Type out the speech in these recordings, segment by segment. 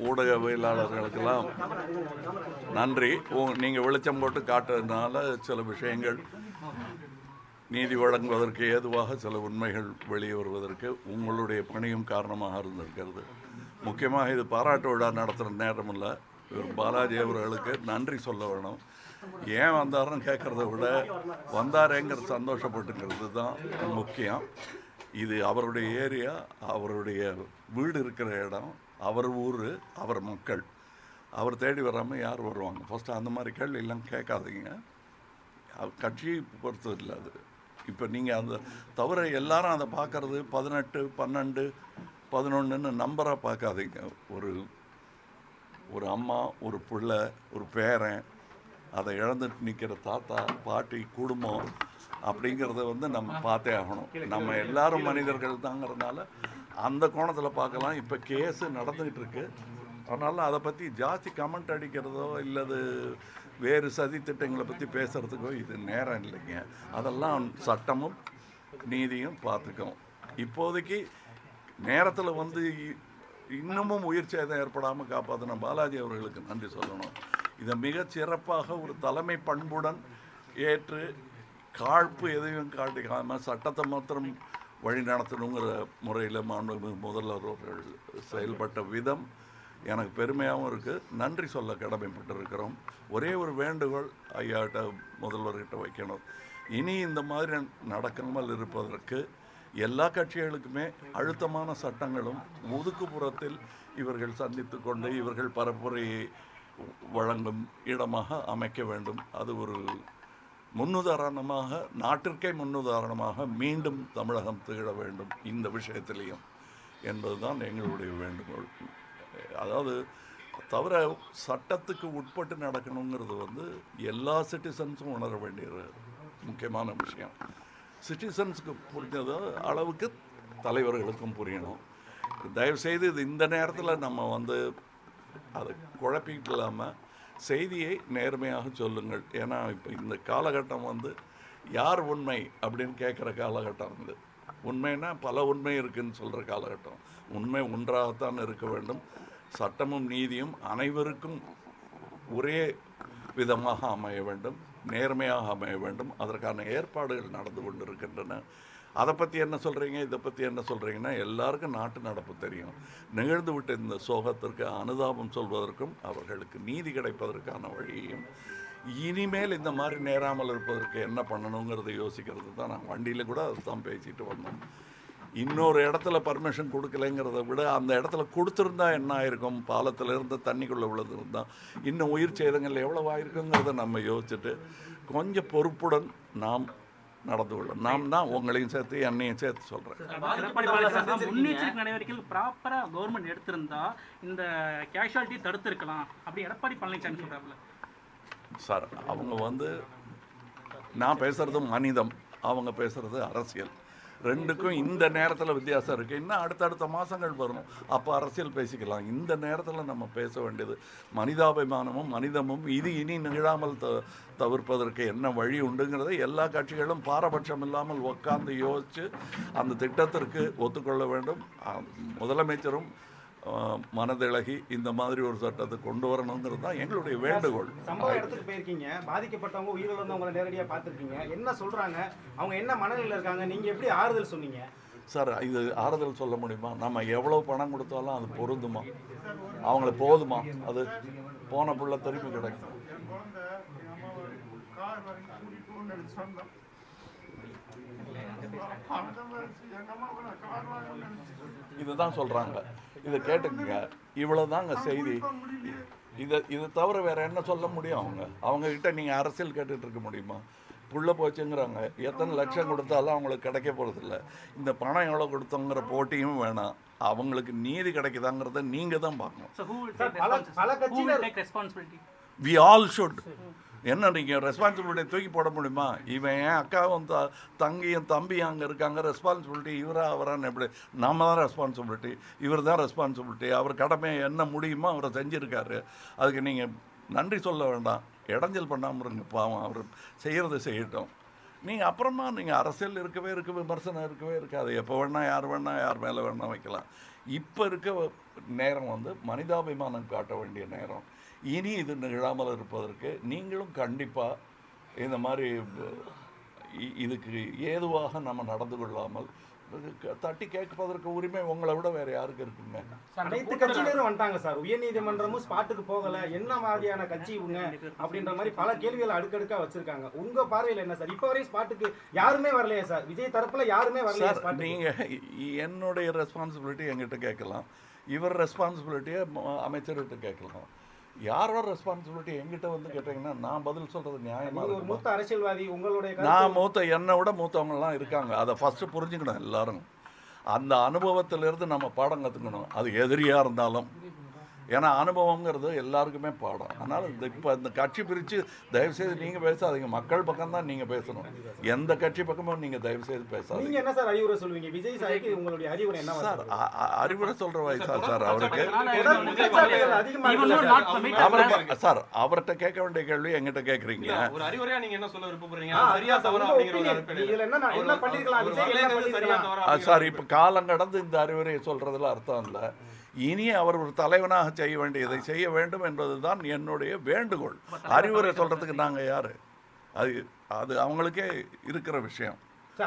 ஊடகவியலாளர்களுக்கெல்லாம் நன்றி. நீங்கள் வெளிச்சம் போட்டு காட்டுறதுனால சில விஷயங்கள் நீதி வழங்குவதற்கு ஏதுவாக சில உண்மைகள் வெளியே வருவதற்கு உங்களுடைய பணியும் காரணமாக இருந்திருக்கிறது. முக்கியமாக இது பாராட்டு விழா நடத்துகிற நேரம் இல்லை. பாலாஜி அவர்களுக்கு நன்றி சொல்ல வேணும். ஏன் வந்தாருன்னு கேட்குறத விட வந்தாரேங்கிற சந்தோஷப்பட்டுங்கிறது தான் முக்கியம். இது அவருடைய ஏரியா, அவருடைய வீடு இருக்கிற இடம், அவர் ஊர், அவர் மக்கள். அவர் தேடி வராமல் யார் வருவாங்க? ஃபஸ்ட்டு அந்த மாதிரி கேள்வியெல்லாம் கேட்காதீங்க. கட்சியை பொறுத்தது இல்லை அது. இப்போ நீங்கள் அந்த தவிர எல்லாரும் அதை பார்க்குறது 18, 12, 11ன்னு நம்பராக பார்க்காதீங்க. ஒரு அம்மா, ஒரு பிள்ளை, ஒரு பேரன், அதை இழந்துட்டு நிற்கிற தாத்தா, பாட்டி, குடும்பம் அப்படிங்கிறத நம்ம பார்த்தே ஆகணும். நம்ம எல்லாரும் மனிதர்கள் தாங்கிறதுனால அந்த கோணத்தில் பார்க்கலாம். இப்போ கேஸு நடந்துக்கிட்டு இருக்கு. அதனால் அதை பற்றி ஜாஸ்தி கமெண்ட் அடிக்கிறதோ இல்லது வேறு சதி திட்டங்களை பற்றி பேசுகிறதுக்கோ இது நேரம் இல்லைங்க. அதெல்லாம் சட்டமும் நீதியும் பார்த்துக்கும். இப்போதைக்கு நேரத்தில் இன்னமும் உயிர் சேதம் ஏற்படாமல் காப்பாற்றின பாலாஜி அவர்களுக்கு நன்றி சொல்லணும். இதை மிகச் சிறப்பாக ஒரு தலைமை பண்புடன் ஏற்று காழ்ப்பு எதையும் காட்டிக்காமல் சட்டத்தை மாத்திரம் வழி நடத்தணுங்கிற முறையில் மாண்புமிகு முதல்வர் அவர்கள் செயல்பட்ட விதம் எனக்கு பெருமையாகவும் இருக்குது. நன்றி சொல்ல கடமைப்பட்டிருக்கிறோம். ஒரே ஒரு வேண்டுகோள் ஐயாட்ட, முதல்வர்கிட்ட வைக்கணும். இனி இந்த மாதிரி நடக்காமல் இருப்பதற்கு எல்லா கட்சிகளுக்குமே அழுத்தமான சட்டங்களும் ஒதுக்குப்புறத்தில் இவர்கள் சந்தித்து கொண்டு இவர்கள் பரப்புரையை வழங்கும் இடமாக அமைக்க வேண்டும். அது ஒரு முன்னுதாரணமாக, நாட்டிற்கே முன்னுதாரணமாக மீண்டும் தமிழகம் திகழ வேண்டும் இந்த விஷயத்திலையும் என்பதுதான் எங்களுடைய வேண்டுகோள். அதாவது தவிர சட்டத்துக்கு உட்பட்டு நடக்கணுங்கிறது எல்லா சிட்டிசன்ஸும் உணர வேண்டிய முக்கியமான விஷயம். சிட்டிசன்ஸுக்கு புரிஞ்சது அளவுக்கு தலைவர்களுக்கும் புரியணும். தயவுசெய்து இது இந்த நேரத்தில் நம்ம அதை குழப்பிக்கிட்டு இல்லாமல் செய்தியை நேர்மையாக சொல்லுங்கள். ஏன்னா இப்போ இந்த காலகட்டம் யார் உண்மை அப்படின்னு கேட்குற காலகட்டம். உண்மைன்னா பல உண்மை இருக்குதுன்னு சொல்கிற காலகட்டம். உண்மை ஒன்றாகத்தான் இருக்க வேண்டும். சட்டமும் நீதியும் அனைவருக்கும் ஒரே விதமாக அமைய வேண்டும், நேர்மையாக அமைய வேண்டும். அதற்கான ஏற்பாடுகள் நடந்து கொண்டு இருக்கின்றன. அதை பற்றி என்ன சொல்கிறீங்க, இதை பற்றி என்ன சொல்கிறீங்கன்னா எல்லாருக்கும் நாட்டு நடப்பு தெரியும். நிகழ்ந்து விட்ட இந்த சோகத்திற்கு அனுதாபம் சொல்வதற்கும் அவர்களுக்கு நீதி கிடைப்பதற்கான வழியையும் இனிமேல் இந்த மாதிரி நேராமல் இருப்பதற்கு என்ன பண்ணணுங்கிறத யோசிக்கிறது தான். நான் வண்டியில் கூட அதை தான் பேசிட்டு வந்தோம். இன்னொரு இடத்துல பர்மிஷன் கொடுக்கலைங்கிறத விட அந்த இடத்துல கொடுத்துருந்தா என்ன ஆயிருக்கும், பாலத்தில் இருந்து தண்ணிக்குள்ளே விழுந்துருந்தா இன்னும் உயிர் சேதங்கள் எவ்வளோ ஆயிருக்குங்கிறத நம்ம யோசிச்சுட்டு கொஞ்சம் பொறுப்புடன் நாம் நடந்து கொள்ளும். நாம் தான் உங்களையும் சேர்த்து என்னையும் சேர்த்து சொல்கிறேன். முன்னெச்சரிக்கை நடவடிக்கைகள் ப்ராப்பராக கவர்மெண்ட் எடுத்திருந்தா இந்த கேஷுவாலிட்டி தடுத்திருக்கலாம் அப்படி எடப்பாடி பழனிசாமி சொல்கிறாப்புல. சார் அவங்க நான் பேசுகிறது மனிதம், அவங்க பேசுகிறது அரசியல். ரெண்டுக்கும் இந்த நேரத்தில் வித்தியாசம் இருக்குது. இன்னும் அடுத்தடுத்த மாதங்கள் வரும், அப்போ அரசியல் பேசிக்கலாம். இந்த நேரத்தில் நம்ம பேச வேண்டியது மனிதாபிமானமும் மனிதமும். இது இனி நிகழாமல் தவிர்ப்பதற்கு என்ன வழி உண்டுங்கிறத எல்லா கட்சிகளும் பாரபட்சம் இல்லாமல் உட்கார்ந்து யோசித்து அந்த திட்டத்திற்கு ஒத்துக்கொள்ள வேண்டும். முதலமைச்சரும் மனதிளகி இந்த மாதிரி ஒரு சட்டத்தை கொண்டு வரணுங்கிறது தான் எங்களுடைய வேண்டுகோள். சம்பவ இடத்துக்கு போயிருக்கீங்க, பாதிக்கப்பட்டவங்க உயிரிழந்து வந்தவங்களை நேரடியாக பார்த்துருக்கீங்க. என்ன சொல்கிறாங்க, அவங்க என்ன மனநிலையில் இருக்காங்க, நீங்கள் எப்படி ஆறுதல் சொன்னீங்க? சார், இது ஆறுதல் சொல்ல முடியுமா? நம்ம எவ்வளோ பணம் கொடுத்தாலும் அது பொருந்துமா? அவங்களுக்கு போதுமா? அது போன புள்ள திருப்பி கிடைக்கும். இதுதான் சொல்கிறாங்க. இதை கேட்டுக்குங்க. இவ்வளோதாங்க செய்தி. இதை தவிர வேறு என்ன சொல்ல முடியும்? அவங்கக்கிட்ட நீங்கள் அரசியல் கேட்டுட்டு இருக்க முடியுமா? புள்ள போச்சுங்கிறாங்க. எத்தனை லட்சம் கொடுத்தாலும் அவங்களுக்கு கிடைக்க போகிறதில்ல. இந்த பணம் எவ்வளோ கொடுத்தோங்கிற போட்டியும் வேணாம். அவங்களுக்கு நீதி கிடைக்குதாங்கிறத நீங்கள் தான் பார்க்கணும். We all should. என்ன நீங்கள் ரெஸ்பான்சிபிலிட்டி தூக்கி போட முடியுமா? இவன் என் அக்காவும் தங்கியும் தம்பியும் அங்கே இருக்காங்க, ரெஸ்பான்சிபிலிட்டி இவரா அவரான்னு எப்படி? நம்ம தான் ரெஸ்பான்சிபிலிட்டி, இவர் தான் ரெஸ்பான்சிபிலிட்டி. அவர் கடமையை என்ன முடியுமோ அவரை செஞ்சுருக்காரு. அதுக்கு நீங்கள் நன்றி சொல்ல வேண்டாம், இடைஞ்சல் பண்ணாமல் இருங்க. பாவம், அவர் செய்கிறத செய்யட்டும். நீங்கள் அப்புறமா நீங்கள் அரசியல் இருக்கவே விமர்சனம் இருக்கவே இருக்காது. எப்போ வேணால் யார் மேலே வேணால் வைக்கலாம். இப்போ இருக்க நேரம் வந்து மனிதாபிமானம் காட்ட வேண்டிய நேரம். இனி இது நிகழாமல் இருப்பதற்கு நீங்களும் கண்டிப்பாக இந்த மாதிரி இதுக்கு ஏதுவாக நம்ம நடந்து கொள்ளாமல் தட்டி கேட்பதற்கு உரிமை உங்களை விட வேற யாருக்கு இருக்குங்க? அனைத்து கட்சியினரும் வந்துட்டாங்க சார். உயர்நீதிமன்றமும் ஸ்பாட்டுக்கு போகல, என்ன மாதிரியான கட்சி இவங்க அப்படின்ற மாதிரி பல கேள்விகளை அடுக்கடுக்கா வச்சிருக்காங்க. உங்க பார்வையில் என்ன சார்? இப்ப வரையும் ஸ்பாட்டுக்கு யாருமே வரலையே சார். விஜய் தரப்புல யாருமே வரலையே சார். நீங்க என்னுடைய ரெஸ்பான்சிபிலிட்டி என்கிட்ட கேட்கலாம், இவர் ரெஸ்பான்சிபிலிட்டியை அமைச்சர்கிட்ட கேட்கலாம். யாரோட ரெஸ்பான்சிபிலிட்டி என்கிட்ட வந்து கேட்டீங்கன்னா நான் பதில் சொல்றது நியாயமா இருக்கும். மூத்த அரசியல்வாதி உங்களுடைய நான் என்னை விட மூத்தவங்கலாம் இருக்காங்க. அதை ஃபர்ஸ்ட் புரிஞ்சுக்கணும் எல்லாரும். அந்த அனுபவத்திலிருந்து நம்ம பாடம் கற்றுக்கணும், அது எதிரியாக இருந்தாலும். ஏன்னா அனுபவங்கிறது எல்லாருக்குமே பாடம். அதனால் இப்போ இந்த கட்சி பிரித்து தயவுசெய்து நீங்கள் பேசாதீங்க. மக்கள் பக்கம் தான் நீங்கள் பேசணும். எந்த கட்சி பக்கமும் நீங்கள் தயவுசெய்து பேசாதீங்க. நீங்கள் என்ன சார் அறிவுரை சொல்லுவீங்க விஜய் சாருக்கு? உங்களுடைய அறிவுரை என்ன சார்? அறிவுரை சொல்கிற வயசா சார் அவருக்கு? அவருக்கு சார் அவர்கிட்ட கேட்க வேண்டிய கேள்வி எங்கிட்ட கேட்குறீங்க. ஒரு அறிவுரையா நீங்க என்ன சொல்ல விருப்பப்படுறீங்க? சார் இப்போ காலம் கடந்து இந்த அறிவுரையை சொல்றதுல அர்த்தம் இல்லை. இனி அவர் ஒரு தலைவனாக செய்ய வேண்டியதை செய்ய வேண்டும் என்பதுதான் என்னுடைய வேண்டுகோள். அறிவுரை சொல்றதுக்கு நாங்கள் யாரு? அது அவங்களுக்கே இருக்கிற விஷயம்.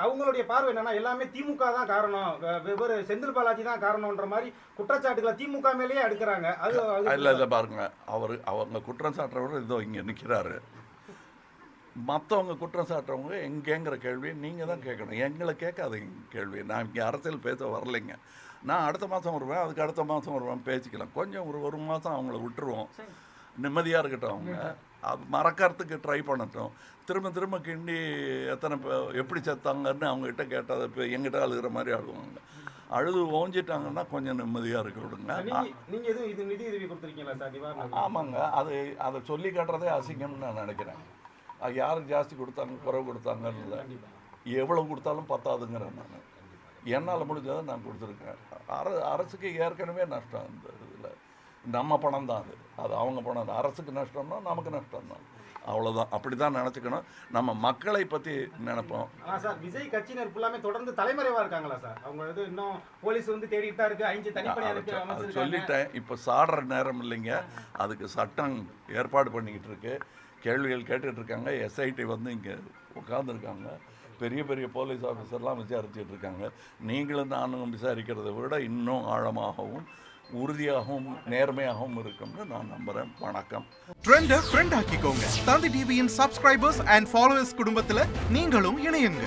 அவங்களுடைய பார்வை என்னன்னா எல்லாமே திமுக தான் காரணம், வெவ்வேறு செந்தில் பாலாஜி தான் காரணம்ன்ற மாதிரி குற்றச்சாட்டுகளை திமுக மேலேயே அடுக்கிறாங்க. அது இல்லை பாருங்க, அவங்க குற்றம் சாட்டுறவர் இதோ இங்கே நிற்கிறாரு. மற்றவங்க குற்றம் சாட்டுறவங்க எங்கேங்கிற கேள்வி நீங்கள் தான் கேட்கணும், எங்களை கேட்காதீங்க கேள்வி. நான் இங்கே அரசியல் பேச வரலைங்க. நான் அடுத்த மாதம் வருவேன், அதுக்கு அடுத்த மாதம் வருவேன், பேசிக்கலாம். கொஞ்சம் ஒரு மாதம் அவங்கள விட்டுருவோம், நிம்மதியாக இருக்கட்டும். அவங்க அது மறக்கிறதுக்கு ட்ரை பண்ணட்டும். திரும்ப கிண்டி எப்படி செத்தாங்கன்னு அவங்ககிட்ட கேட்டால் இப்போ எங்கிட்ட அழுகிற மாதிரி அழுவாங்க. அழுது ஓஞ்சிட்டாங்கன்னா கொஞ்சம் நிம்மதியாக இருக்க விடுங்க. ஆமாங்க, அதை சொல்லி காட்டுறதே அசிங்கம்னு நான் நினைக்கிறேன். அது யாருக்கு ஜாஸ்தி கொடுத்தாங்க குறைவு கொடுத்தாங்கன்னு இல்லை, எவ்வளோ கொடுத்தாலும் பத்தாதுங்கிறேன். நான் என்னால் முடிஞ்சதை நான் கொடுத்துருக்கேன். அரசுக்கு ஏற்கனவே நஷ்டம். இந்த இதில் நம்ம பணம் தான் அது அவங்க பணம். அரசுக்கு நஷ்டம்னா நமக்கு நஷ்டம் தான், அவ்வளோதான். அப்படி தான் நினச்சிக்கணும். நம்ம மக்களை பற்றி நினைப்போம். சார் விஜய் கட்சியினர் ஃபுல்லாமே தொடர்ந்து தலைமறைவாக இருக்காங்களா சார்? அவங்க இது இன்னும் போலீஸ் வந்து தேடிட்டு தான் இருக்குது. 5 தனிப்படையாக சொல்லிட்டேன். இப்போ சாடுற நேரம் இல்லைங்க, அதுக்கு சட்டம் ஏற்பாடு பண்ணிக்கிட்டு இருக்கு. கேள்விகள் கேட்டுட்டு இருக்காங்க. எஸ்ஐடி வந்து இங்கே உட்காந்துருக்காங்க. பெரிய போலீஸ் ஆஃபீஸர்லாம் விசாரிச்சுட்டு இருக்காங்க. நீங்களும் நானும் விசாரிக்கிறத விட இன்னும் ஆழமாகவும் உறுதியாகவும் நேர்மையாகவும் இருக்கும்னு நான் நம்புறேன். வணக்கம். ட்ரெண்டை ஃப்ரெண்ட் ஆக்கிக்கோங்க. தந்தி டிவியின் சப்ஸ்கிரைபர்ஸ் அண்ட் ஃபாலோவர்ஸ் குடும்பத்தில் நீங்களும் இணையுங்க.